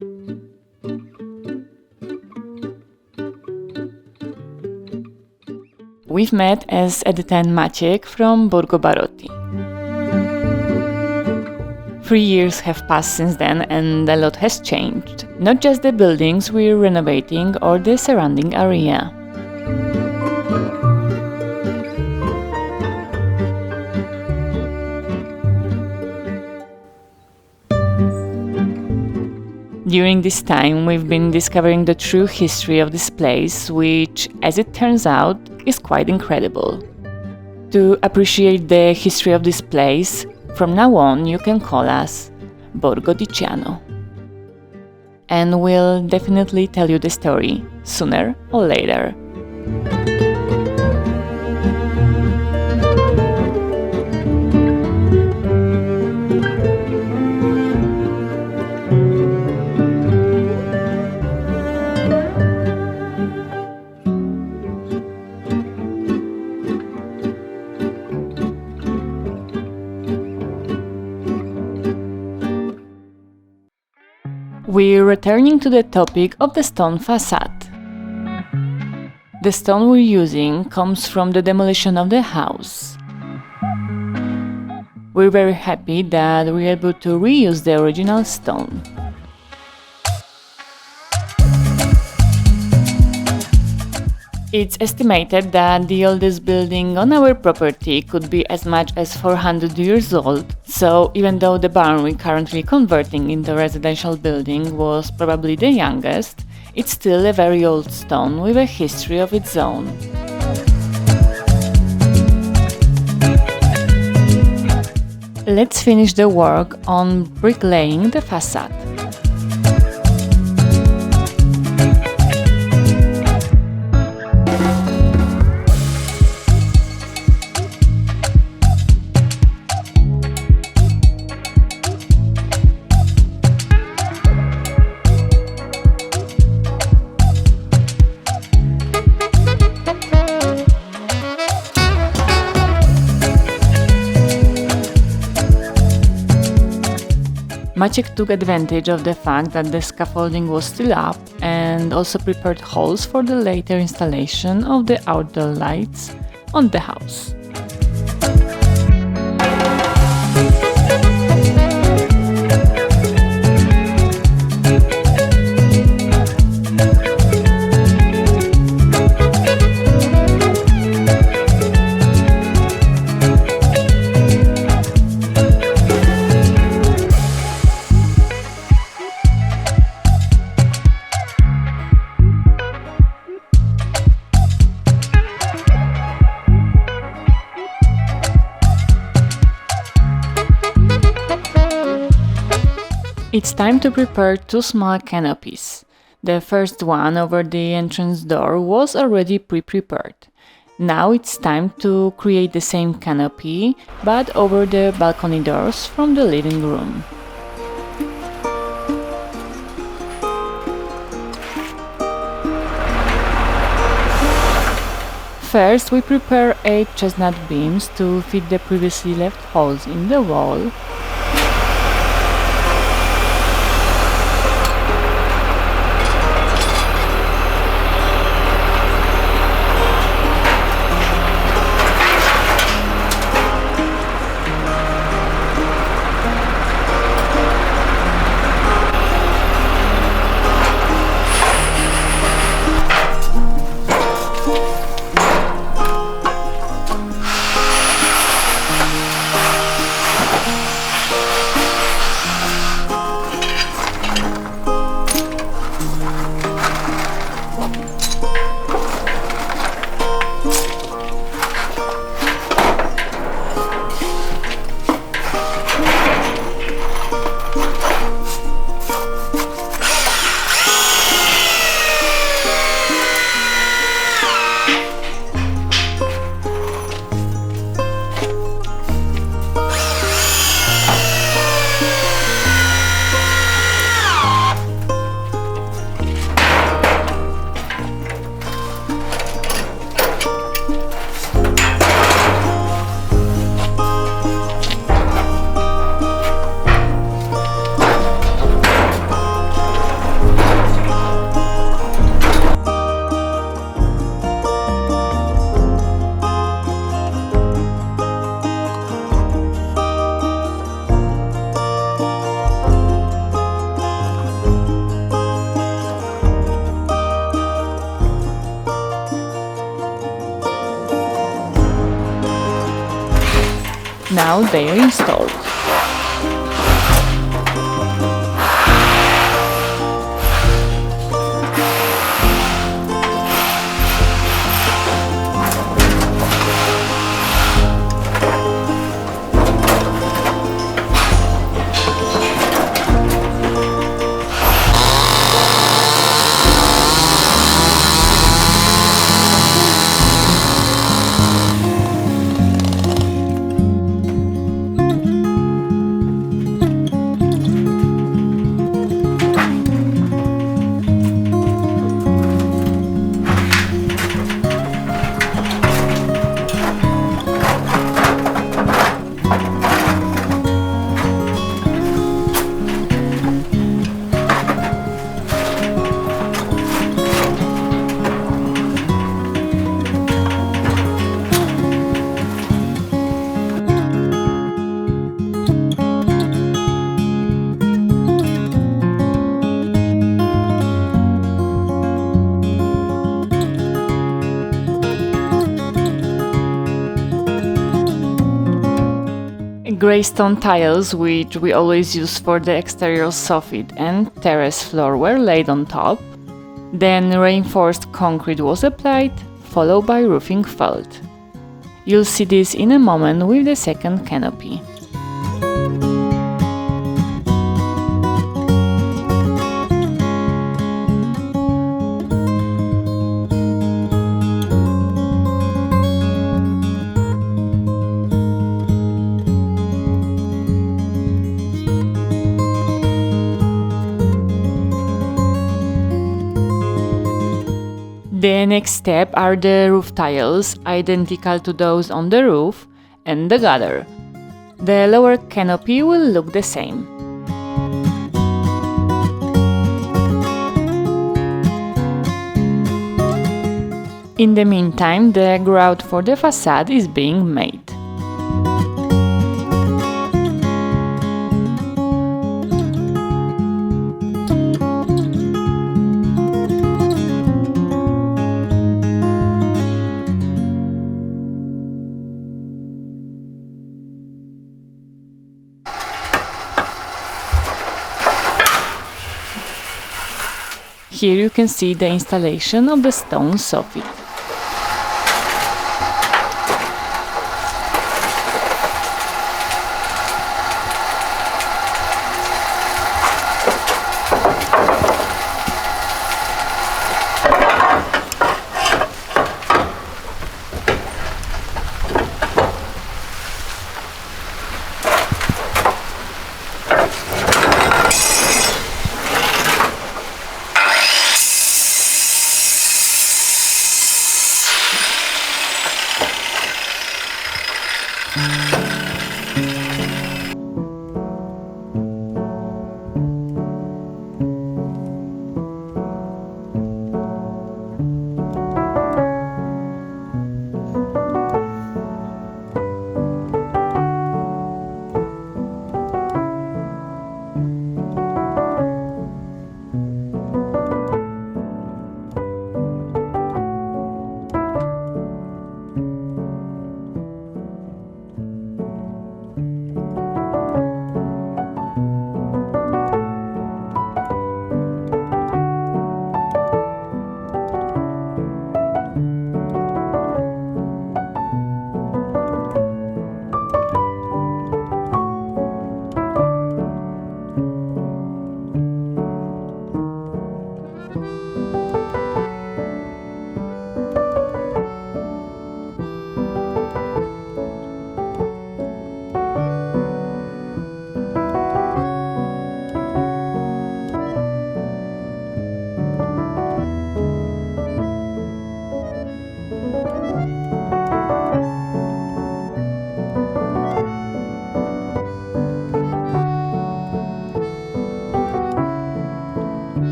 We've met as editor Maciek from Borgo Barotti. 3 years have passed since then and a lot has changed. Not just the buildings we're renovating or the surrounding area. During this time, we've been discovering the true history of this place, which, as it turns out, is quite incredible. To appreciate the history of this place, from now on you can call us Borgo Dicciano. And we'll definitely tell you the story, sooner or later. We're returning to the topic of the stone facade. The stone we're using comes from the demolition of the house. We're very happy that we're able to reuse the original stone. It's estimated that the oldest building on our property could be as much as 400 years old, so even though the barn we're currently converting into a residential building was probably the youngest, it's still a very old stone with a history of its own. Let's finish the work on bricklaying the facade. Maciek took advantage of the fact that the scaffolding was still up and also prepared holes for the later installation of the outdoor lights on the house. It's time to prepare two small canopies. The first one over the entrance door was already pre-prepared. Now it's time to create the same canopy, but over the balcony doors from the living room. First, we prepare 8 chestnut beams to fit the previously left holes in the wall. now they are installed. Grey stone tiles, which we always use for the exterior soffit and terrace floor, were laid on top. Then reinforced concrete was applied, followed by roofing felt. You'll see this in a moment with the second canopy. The next step are the roof tiles, identical to those on the roof, and the gutter. The lower canopy will look the same. In the meantime, the grout for the facade is being made. Here you can see the installation of the stone soffit.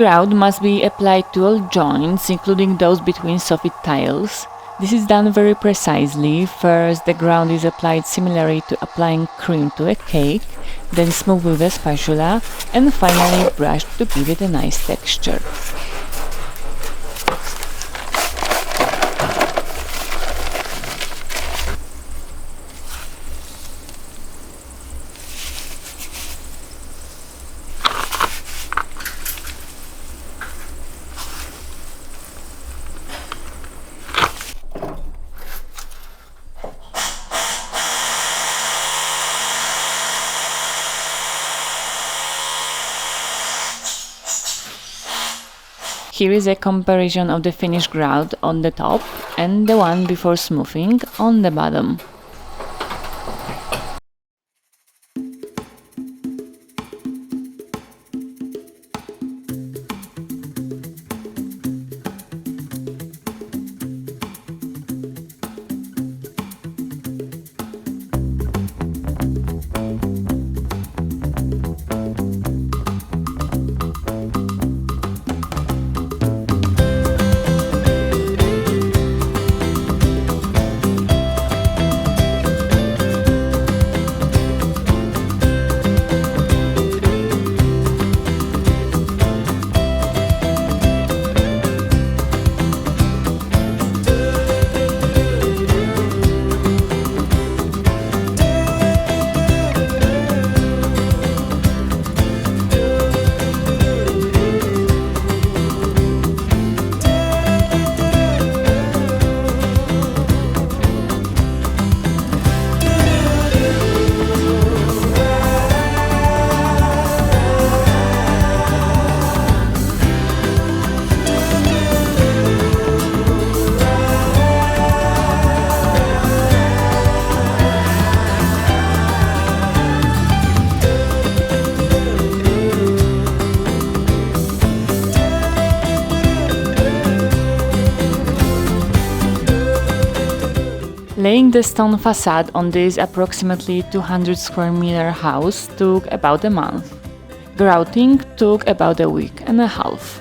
Grout must be applied to all joints, including those between soffit tiles. This is done very precisely. First, the grout is applied similarly to applying cream to a cake, then smoothed with a spatula, and finally brushed to give it a nice texture. Here is a comparison of the finished grout on the top and the one before smoothing on the bottom. Laying the stone facade on this approximately 200 square meter house took about a month. Grouting took about a week and a half.